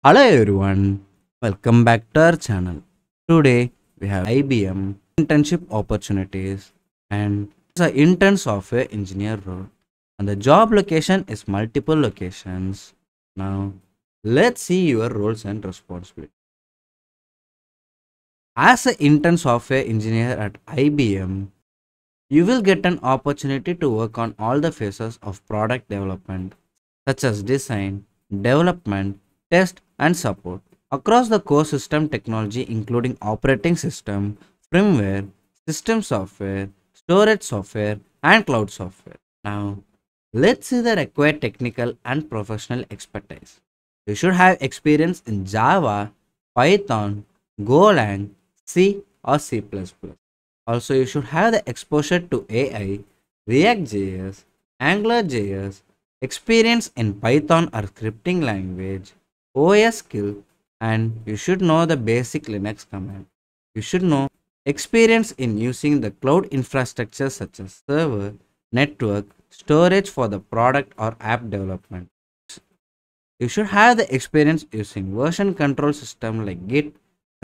Hello everyone, welcome back to our channel. Today we have IBM internship opportunities and it's an intern software engineer role and the job location is multiple locations. Now let's see your roles and responsibilities. As an intern software engineer at IBM, you will get an opportunity to work on all the phases of product development such as design, development, test, and support across the core system technology, including operating system, firmware, system software, storage software, and cloud software. Now, let's see the required technical and professional expertise. You should have experience in Java, Python, Golang, C, or C++. Also, you should have the exposure to AI, React.js, Angular.js, experience in Python or scripting language, OS skill, and you should know the basic Linux command. You should know experience in using the cloud infrastructure such as server, network, storage for the product or app development. You should have the experience using version control system like Git,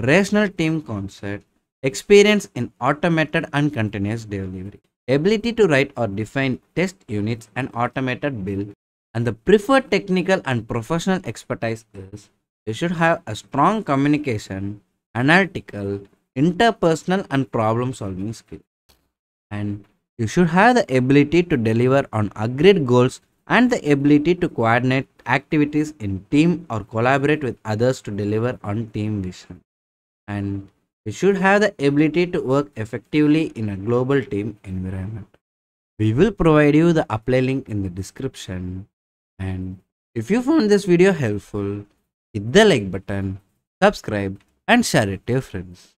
rational team concept, experience in automated and continuous delivery, ability to write or define test units and automated build, and the preferred technical and professional expertise is you should have a strong communication, analytical, interpersonal and problem solving skill. And you should have the ability to deliver on agreed goals and the ability to coordinate activities in team or collaborate with others to deliver on team vision. And you should have the ability to work effectively in a global team environment. We will provide you the apply link in the description. And if you found this video helpful, hit the like button, subscribe, and share it to your friends.